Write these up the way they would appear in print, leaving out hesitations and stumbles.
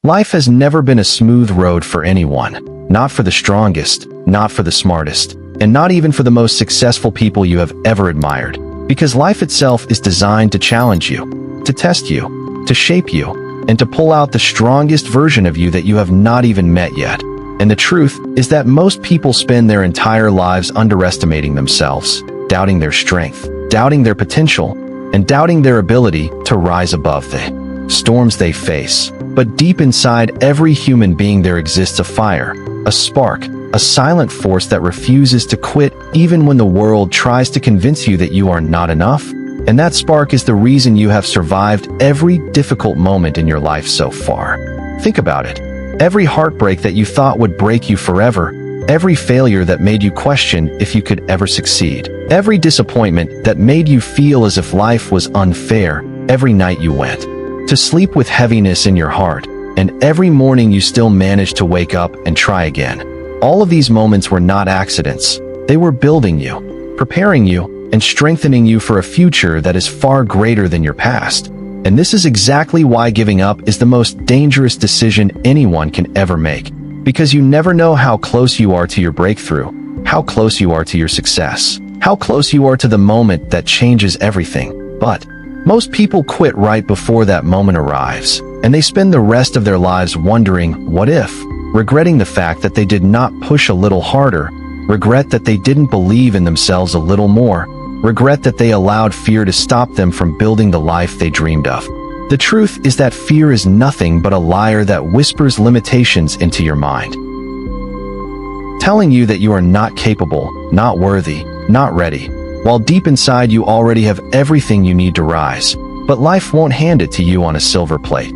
Life has never been a smooth road for anyone, not for the strongest, not for the smartest, and not even for the most successful people you have ever admired. Because life itself is designed to challenge you, to test you, to shape you, and to pull out the strongest version of you that you have not even met yet. And the truth is that most people spend their entire lives underestimating themselves, doubting their strength, doubting their potential, and doubting their ability to rise above the storms they face. But deep inside every human being there exists a fire, a spark, a silent force that refuses to quit even when the world tries to convince you that you are not enough. And that spark is the reason you have survived every difficult moment in your life so far. Think about it. Every heartbreak that you thought would break you forever, every failure that made you question if you could ever succeed, every disappointment that made you feel as if life was unfair, every night you went to sleep with heaviness in your heart, and every morning you still managed to wake up and try again. All of these moments were not accidents. They were building you, preparing you, and strengthening you for a future that is far greater than your past. And this is exactly why giving up is the most dangerous decision anyone can ever make. Because you never know how close you are to your breakthrough, how close you are to your success, how close you are to the moment that changes everything. But most people quit right before that moment arrives, and they spend the rest of their lives wondering, what if? Regretting the fact that they did not push a little harder, regret that they didn't believe in themselves a little more, regret that they allowed fear to stop them from building the life they dreamed of. The truth is that fear is nothing but a liar that whispers limitations into your mind, telling you that you are not capable, not worthy, not ready, while deep inside you already have everything you need to rise. But life won't hand it to you on a silver plate.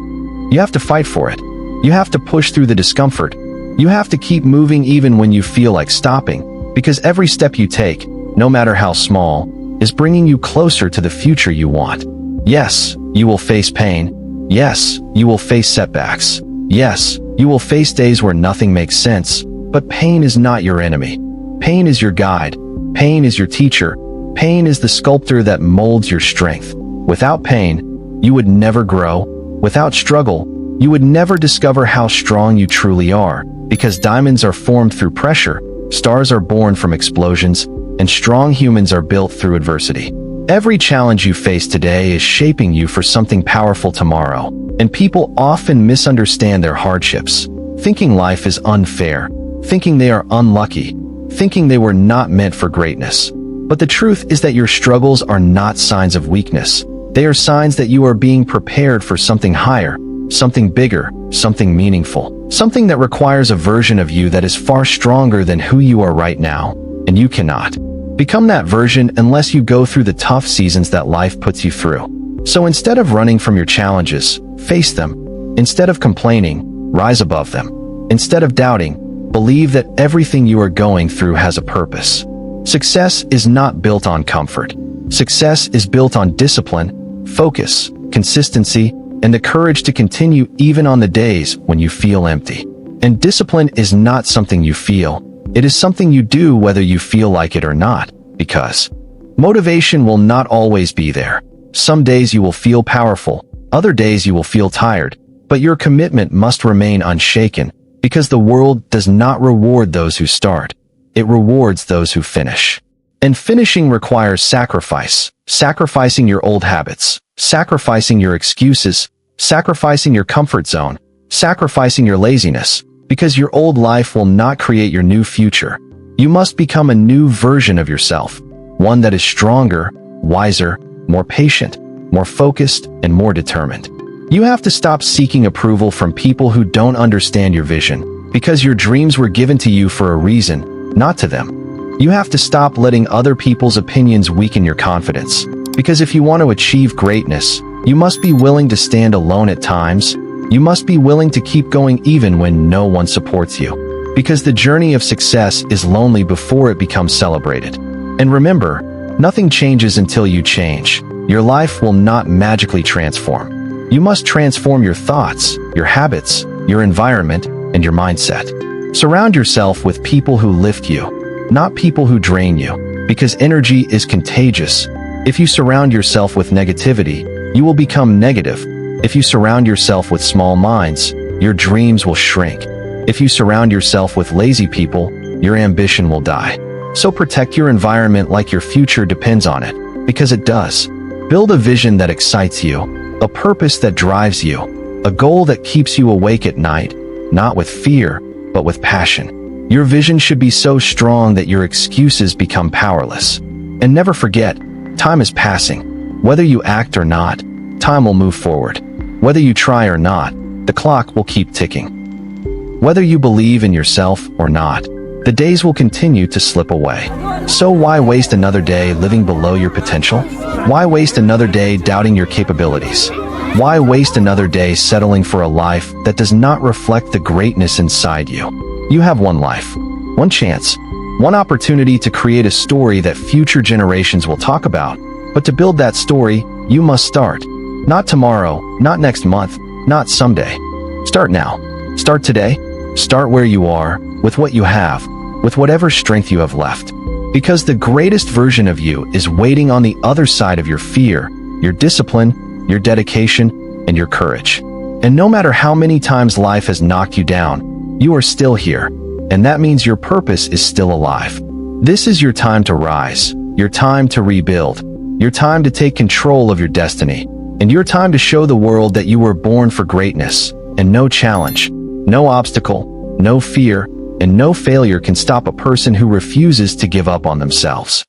You have to fight for it. You have to push through the discomfort. You have to keep moving even when you feel like stopping, because every step you take, no matter how small, is bringing you closer to the future you want. Yes, you will face pain. Yes, you will face setbacks. Yes, you will face days where nothing makes sense, but pain is not your enemy. Pain is your guide. Pain is your teacher. Pain is the sculptor that molds your strength. Without pain, you would never grow. Without struggle, you would never discover how strong you truly are, because diamonds are formed through pressure, stars are born from explosions, and strong humans are built through adversity. Every challenge you face today is shaping you for something powerful tomorrow, and people often misunderstand their hardships, thinking life is unfair, thinking they are unlucky, thinking they were not meant for greatness. But the truth is that your struggles are not signs of weakness. They are signs that you are being prepared for something higher, something bigger, something meaningful, something that requires a version of you that is far stronger than who you are right now, and you cannot become that version unless you go through the tough seasons that life puts you through. So instead of running from your challenges, face them. Instead of complaining, rise above them. Instead of doubting, believe that everything you are going through has a purpose. Success is not built on comfort. Success is built on discipline, focus, consistency, and the courage to continue even on the days when you feel empty. And discipline is not something you feel. It is something you do whether you feel like it or not, because motivation will not always be there. Some days you will feel powerful, other days you will feel tired, but your commitment must remain unshaken, because the world does not reward those who start. It rewards those who finish. And finishing requires sacrifice, sacrificing your old habits, sacrificing your excuses, sacrificing your comfort zone, sacrificing your laziness, because your old life will not create your new future. You must become a new version of yourself, one that is stronger, wiser, more patient, more focused, and more determined. You have to stop seeking approval from people who don't understand your vision, because your dreams were given to you for a reason, not to them. You have to stop letting other people's opinions weaken your confidence, because if you want to achieve greatness, you must be willing to stand alone at times. You must be willing to keep going even when no one supports you, because the journey of success is lonely before it becomes celebrated. And remember, nothing changes until you change. Your life will not magically transform. You must transform your thoughts, your habits, your environment, and your mindset. Surround yourself with people who lift you, not people who drain you, because energy is contagious. If you surround yourself with negativity, you will become negative. If you surround yourself with small minds, your dreams will shrink. If you surround yourself with lazy people, your ambition will die. So protect your environment like your future depends on it, because it does. Build a vision that excites you, a purpose that drives you, a goal that keeps you awake at night, not with fear, but with passion. Your vision should be so strong that your excuses become powerless. And never forget, time is passing. Whether you act or not, time will move forward. Whether you try or not, the clock will keep ticking. Whether you believe in yourself or not, the days will continue to slip away. So why waste another day living below your potential? Why waste another day doubting your capabilities? Why waste another day settling for a life that does not reflect the greatness inside you? You have one life, one chance, one opportunity to create a story that future generations will talk about. But to build that story, you must start. Not tomorrow, not next month, not someday. Start now. Start today. Start where you are, with what you have, with whatever strength you have left. Because the greatest version of you is waiting on the other side of your fear, your discipline, your dedication, and your courage. And no matter how many times life has knocked you down, you are still here. And that means your purpose is still alive. This is your time to rise, your time to rebuild, your time to take control of your destiny, and your time to show the world that you were born for greatness, and no challenge, no obstacle, no fear, and no failure can stop a person who refuses to give up on themselves.